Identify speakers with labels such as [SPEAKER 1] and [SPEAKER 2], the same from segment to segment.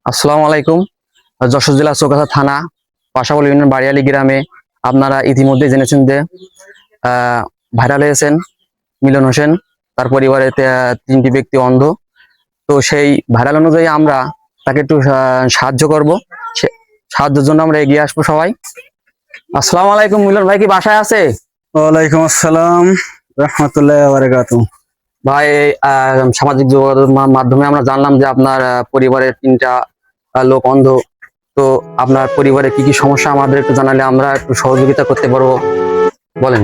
[SPEAKER 1] আসসালামু আলাইকুম। যশোর জেলা চৌগাছা থানা পাশাপাশি ইউনিয়ন বাড়িয়ালি গ্রামে আপনারা ইতিমধ্যে জেনেছেন যে ভাইরাল হয়েছেন মিলন হোসেন, তার পরিবারে তিনটি ব্যক্তি অন্ধ। তো সেই ভাইরাল অনুযায়ী আমরা তাকে একটু সাহায্য করব। সাহায্যের জন্য আমরা এগিয়ে আসবো সবাই। আসসালামু আলাইকুম। মিলন ভাই কি বাসায় আছে?
[SPEAKER 2] ওয়ালাইকুম আসসালাম রহমতুল্লাহ বারাকাতুহু।
[SPEAKER 1] ভাই সামাজিক যোগাযোগ মাধ্যমে আমরা জানলাম যে আপনার পরিবারের তিনটা লোক অন্ধ। তো আপনার পরিবারে কি কি সমস্যা আমাদের একটু জানালে আমরা একটু সহযোগিতা করতে পারবো, বলেন।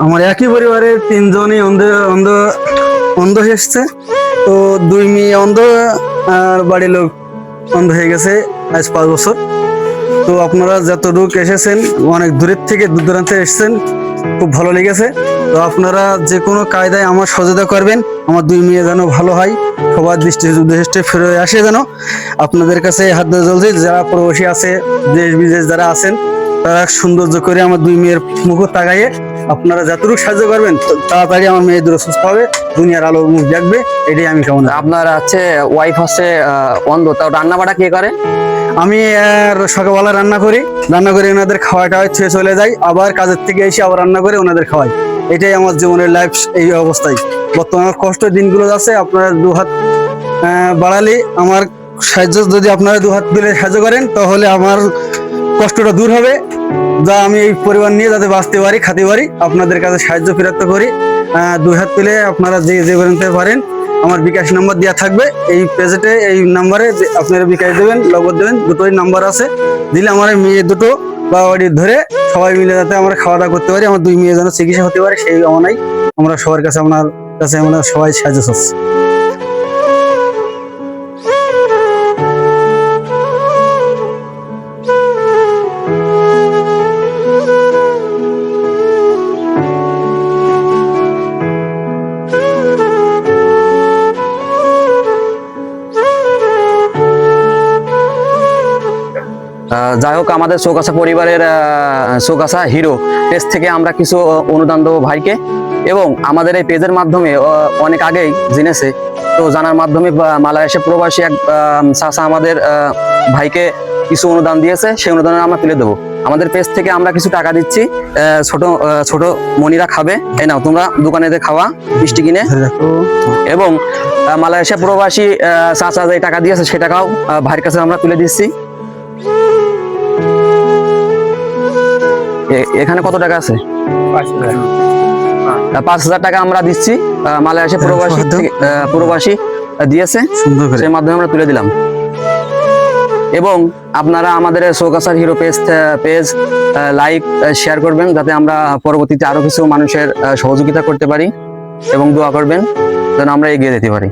[SPEAKER 2] আমার একই পরিবারের তিনজনই অন্ধ অন্ধ অন্ধ এসছে। তো দুই মেয়ে অন্ধ আর বাড়ির লোক অন্ধ হয়ে গেছে আজ 5 বছর। তো আপনারা যতটুক এসেছেন অনেক দূরের থেকে দূর দূরান্তে এসেছেন, খুব ভালো লেগেছে। তো আপনারা যে কোনো কায়দায় আমার সহযোগিতা করবেন, আমার দুই মেয়ে যেন ভালো হয়, সবার দৃষ্টি উদ্দেশ্যে ফিরে আসে। যেন আপনাদের কাছে হাত ধরে চলছে, যারা প্রবাসী আছে, দেশ বিদেশ যারা আছেন, তারা সৌন্দর্য করে আমার দুই মেয়ের মুখ তাকাইয়ে আপনারা যতটুকু সাহায্য করবেন তাড়াতাড়ি আমার মেয়ে দূর সুস্থ হবে, দুনিয়ার আলো মুখ দেখবে, এটাই আমি কামনা।
[SPEAKER 1] আপনার আছে ওয়াইফ হচ্ছে অন্ধ, তাও রান্না বাড়া কে করে?
[SPEAKER 2] আমি সকালবেলা রান্না করি ওনাদের খাওয়াই ছুঁয়ে চলে যাই, আবার কাজের থেকে এসে আবার রান্না করে ওনাদের খাওয়াই। এটাই আমার জীবনের লাইফ। এই অবস্থায় বর্তমানে কষ্টের দিনগুলো যাচ্ছে। আপনারা দু হাত বাড়ালে আমার সাহায্য, যদি আপনারা দু হাত দিলে সাহায্য করেন তাহলে আমার কষ্টটা দূর হবে, যা আমি এই পরিবার নিয়ে যাতে বাঁচতে পারি, খাতে পারি। আপনাদের কাছে সাহায্য প্রার্থনা করি। 2 হাত পেলে আপনারা যে বলতে পারেন, আমার বিকাশ নাম্বার দেওয়া থাকবে এই পেজেতে। এই নাম্বারে আপনারা বিকাশ দেবেন, নগদ দেবেন, দুটোই নাম্বার আছে। দিলে আমার মেয়ে দুটো বা বাড়ি ধরে সবাই মিলে যাতে আমরা খাওয়া দাওয়া করতে পারি, আমার দুই মেয়ে যেন চিকিৎসা হতে পারে, সেই কামনাই আমরা সবার কাছে আমরা সবাই সাহায্য চাচ্ছি।
[SPEAKER 1] যাই হোক, আমাদের চৌগাছা পরিবারের চৌগাছা হিরো পেজ থেকে আমরা কিছু অনুদান দেবো ভাইকে, এবং আমাদের এই পেজের মাধ্যমে অনেক আগেই জেনেছে, তো জানার মাধ্যমে মালয়েশিয়া প্রবাসী এক চাচা আমাদের ভাইকে কিছু অনুদান দিয়েছে, সেই অনুদান আমরা তুলে দেবো। আমাদের পেজ থেকে আমরা কিছু টাকা দিচ্ছি, ছোট ছোট মনিরা খাবে। এই নাও, তোমরা দোকানে খাওয়া মিষ্টি কিনে। এবং মালয়েশিয়া প্রবাসী চাচা যে টাকা দিয়েছে সে টাকাও ভাইয়ের কাছে আমরা তুলে দিচ্ছি। এখানে কত টাকা আছে? 5,000 টাকা আমরা দিচ্ছি। মালয়েশিয়া প্রবাসী দিয়েছে, সেই মাধ্যমে আমরা তুলে দিলাম। এবং আপনারা আমাদের চৌগাছার হিরো পেজ লাইক শেয়ার করবেন, যাতে আমরা পরবর্তীতে আরো কিছু মানুষের সহযোগিতা করতে পারি, এবং দোয়া করবেন যেন আমরা এগিয়ে যেতে পারি।